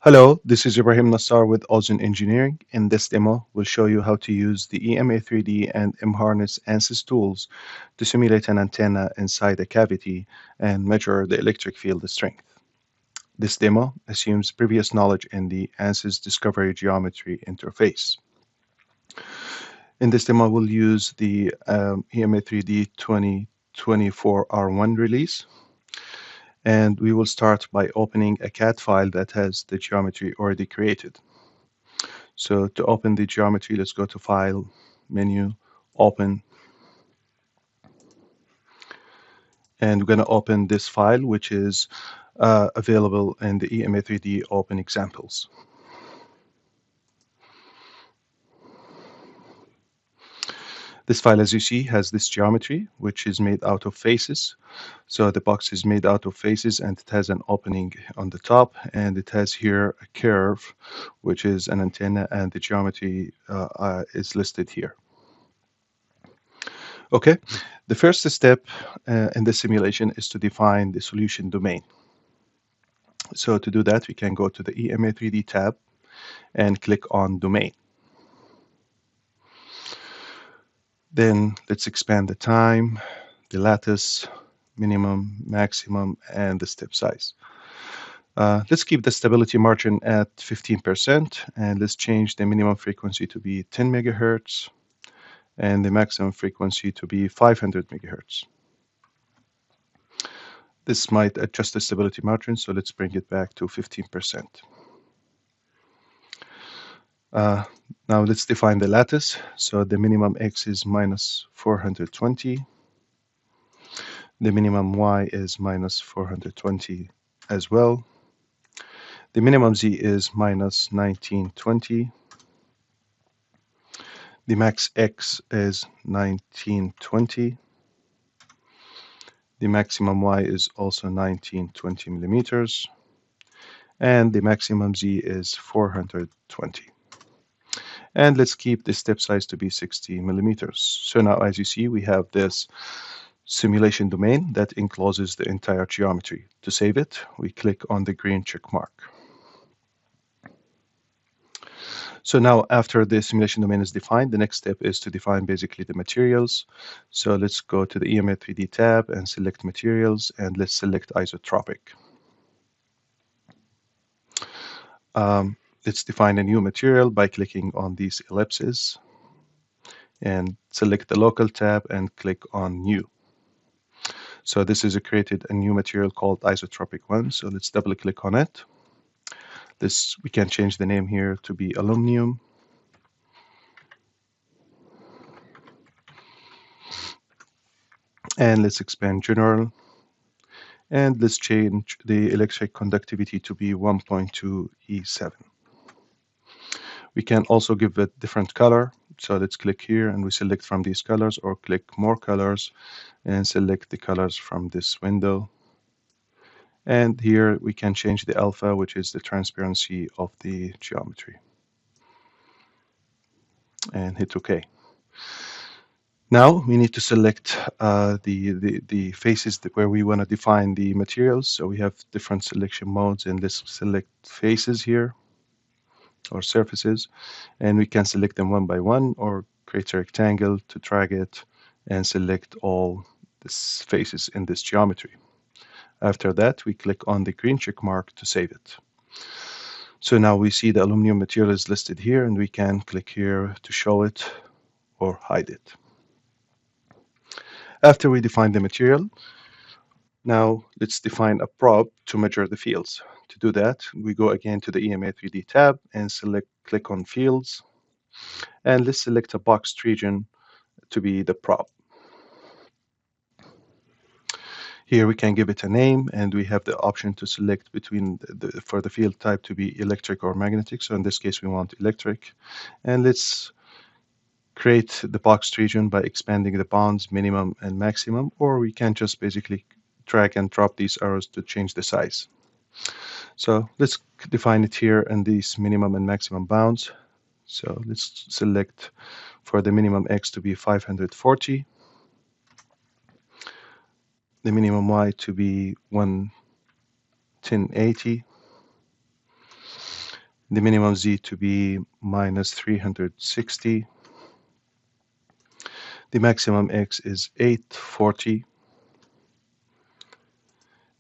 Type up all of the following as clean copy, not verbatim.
Hello, this is Ibrahim Nassar with Ozone Engineering. In this demo, we'll show you how to use the EMA3D and MHARNESS ANSYS tools to simulate an antenna inside a cavity and measure the electric field strength. This demo assumes previous knowledge in the ANSYS Discovery Geometry interface. In this demo, we'll use the EMA3D 2024R1 release, and we will start by opening a CAD file that has the geometry already created. So to open the geometry, let's go to File, Menu, Open, and we're going to open this file, which is available in the EMA3D Open Examples. This file, as you see, has this geometry, which is made out of faces. So the box is made out of faces, and it has an opening on the top, and it has here a curve, which is an antenna, and the geometry is listed here. Okay, the first step in the simulation is to define the solution domain. So to do that, we can go to the EMA3D tab and click on Domain. Then let's expand the time, the lattice, minimum, maximum, and the step size. Let's keep the stability margin at 15%, and let's change the minimum frequency to be 10 megahertz and the maximum frequency to be 500 megahertz. This might adjust the stability margin, so let's bring it back to 15%. Now let's define the lattice. So the minimum x is minus 420. The minimum y is minus 420 as well. The minimum z is minus 1920. The max x is 1920. The maximum y is also 1920 millimeters. And the maximum z is 420. And let's keep the step size to be 60 millimeters. So now, as you see, we have this simulation domain that encloses the entire geometry. To save it, we click on the green check mark. So now, after the simulation domain is defined, the next step is to define basically the materials. So let's go to the EMA3D tab and select materials, and let's select isotropic. Let's define a new material by clicking on these ellipses and select the local tab and click on new. So this is created a new material called isotropic 1. So let's double click on it. We can change the name here to be aluminum. And let's expand general. And let's change the electric conductivity to be 1.2 E7. We can also give it different color. So let's click here and we select from these colors, or click more colors and select the colors from this window. And here we can change the alpha, which is the transparency of the geometry. And hit OK. Now we need to select the faces where we want to define the materials. So we have different selection modes, and let's select faces here, or surfaces, and we can select them one by one, or create a rectangle to drag it and select all the faces in this geometry. After that, we click on the green check mark to save it. So now we see the aluminum material is listed here, and we can click here to show it or hide it. After we define the material, now let's define a probe to measure the fields. To do that, we go again to the EMA3D tab and click on Fields, and let's select a boxed region to be the probe. Here we can give it a name, and we have the option to select between for the field type to be electric or magnetic. So in this case, we want electric. And let's create the boxed region by expanding the bounds minimum and maximum, or we can just basically drag and drop these arrows to change the size. So let's define it here in these minimum and maximum bounds. So let's select for the minimum x to be 540, the minimum y to be 1080, the minimum Z to be minus 360. The maximum X is 840.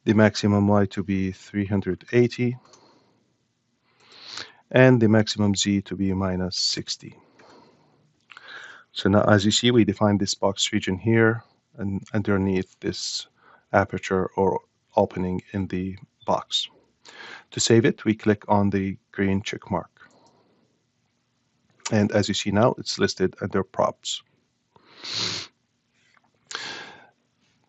The maximum Y to be 380. And the maximum Z to be minus 60. So now, as you see, we define this box region here and underneath this aperture or opening in the box. To save it, we click on the green check mark. And as you see now, it's listed under props.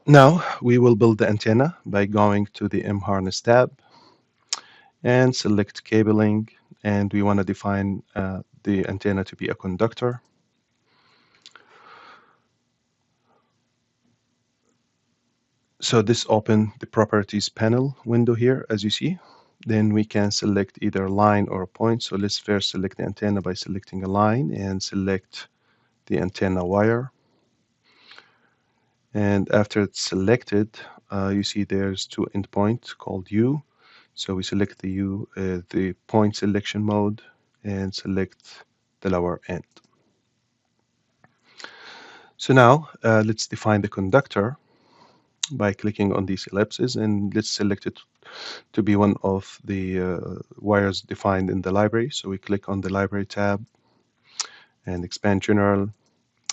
Now we will build the antenna by going to the MHARNESS tab and select cabling, and we want to define the antenna to be a conductor. So this opens the properties panel window here, as you see. Then we can select either line or a point. So let's first select the antenna by selecting a line and select the antenna wire. And after it's selected, you see there's two endpoints called U. So we select the U, the point selection mode, and select the lower end. So now let's define the conductor by clicking on these ellipses, and let's select it to be one of the wires defined in the library. So we click on the library tab and expand general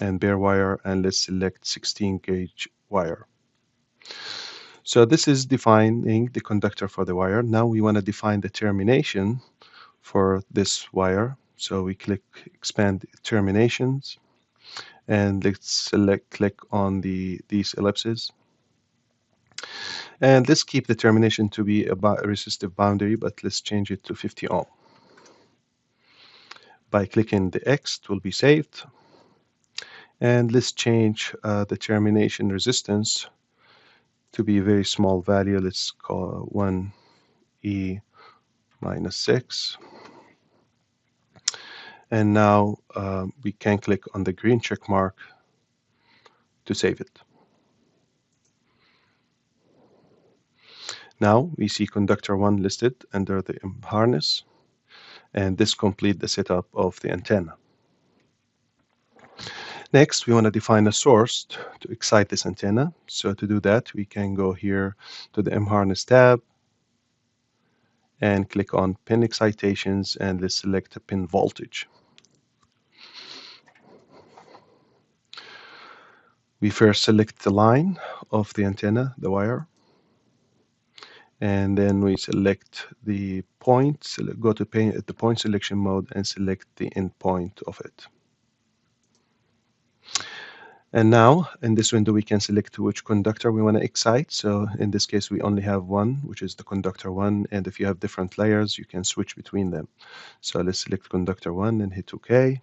and bare wire, and let's select 16 gauge wire. So this is defining the conductor for the wire. Now we want to define the termination for this wire. So we click expand terminations, and let's click on these ellipses. And let's keep the termination to be about a resistive boundary, but let's change it to 50 ohm. By clicking the X, it will be saved. And let's change the termination resistance to be a very small value. Let's call 1E minus 6. And now we can click on the green check mark to save it. Now we see conductor 1 listed under the harness, and this completes the setup of the antenna. Next, we want to define a source to excite this antenna. So to do that, we can go here to the MHARNESS tab and click on pin excitations, and let's select a pin voltage. We first select the line of the antenna, the wire, and then we select the point, go to the point selection mode and select the end point of it. And now in this window we can select which conductor we want to excite. So in this case we only have one, which is the conductor 1, and if you have different layers you can switch between them. So let's select conductor 1 and hit OK.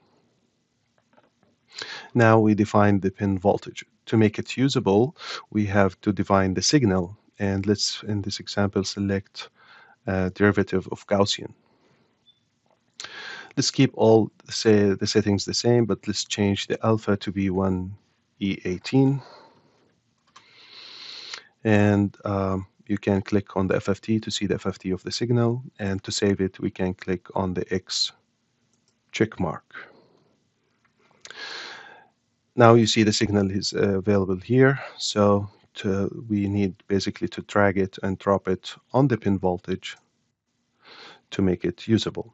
Now we define the pin voltage. To make it usable, we have to define the signal, and let's in this example select derivative of Gaussian. Let's keep all the settings the same, but let's change the alpha to be 1E18. And you can click on the FFT to see the FFT of the signal, and to save it we can click on the X check mark. Now you see the signal is available here, so we need basically to drag it and drop it on the pin voltage to make it usable.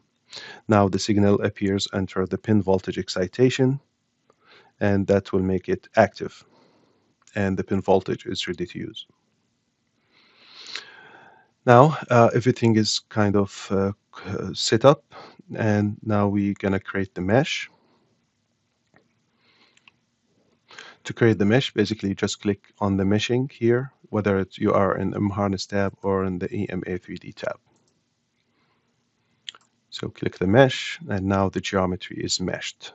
Now the signal appears under the pin voltage excitation, and that will make it active, and the pin voltage is ready to use. Now everything is kind of set up, and now we're going to create the mesh. To create the mesh, basically just click on the meshing here, whether you are in the MHARNESS tab or in the EMA3D tab. So click the mesh, and now the geometry is meshed.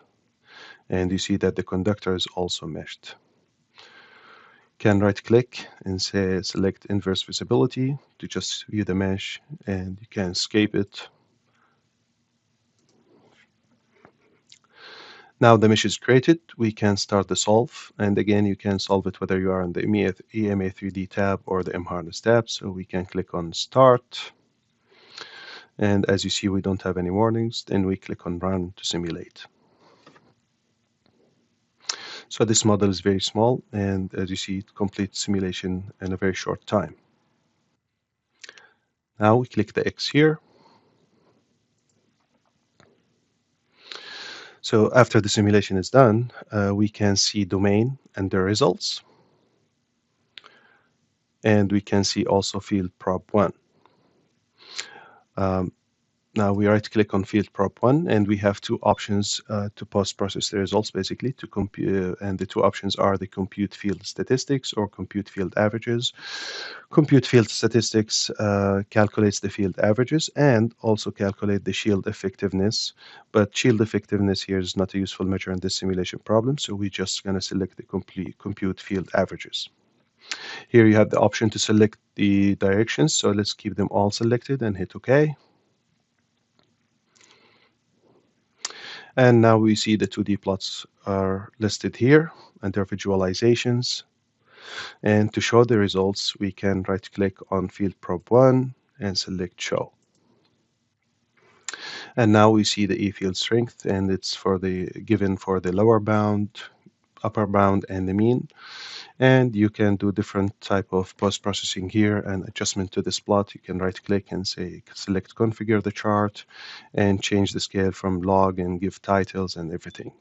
And you see that the conductor is also meshed. Can right click and say select inverse visibility to just view the mesh, and you can escape it. Now the mesh is created, we can start the solve, and again you can solve it whether you are in the EMA3D tab or the MHARNESS tab. So we can click on start, And as you see, we don't have any warnings. Then we click on Run to simulate. So this model is very small, and as you see, it completes simulation in a very short time. Now we click the X here. So after the simulation is done, we can see domain and the results. And we can see also field prop 1. Now we right-click on field prop 1, and we have two options to post-process the results, basically, to compute. And the two options are the compute field statistics or compute field averages. Compute field statistics calculates the field averages and also calculate the shield effectiveness. But shield effectiveness here is not a useful measure in this simulation problem, so we're just going to select the compute field averages. Here you have the option to select the directions, so let's keep them all selected and hit OK. And now we see the 2D plots are listed here under visualizations. And to show the results, we can right-click on field prop 1 and select show. And now we see the E-field strength, and it's given for the lower bound, upper bound, and the mean. And you can do different type of post-processing here and adjustment to this plot. You can right-click and say select configure the chart and change the scale from log and give titles and everything.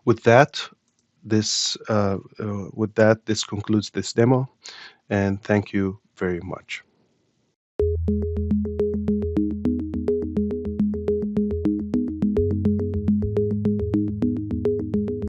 With that, this concludes this demo, and thank you very much.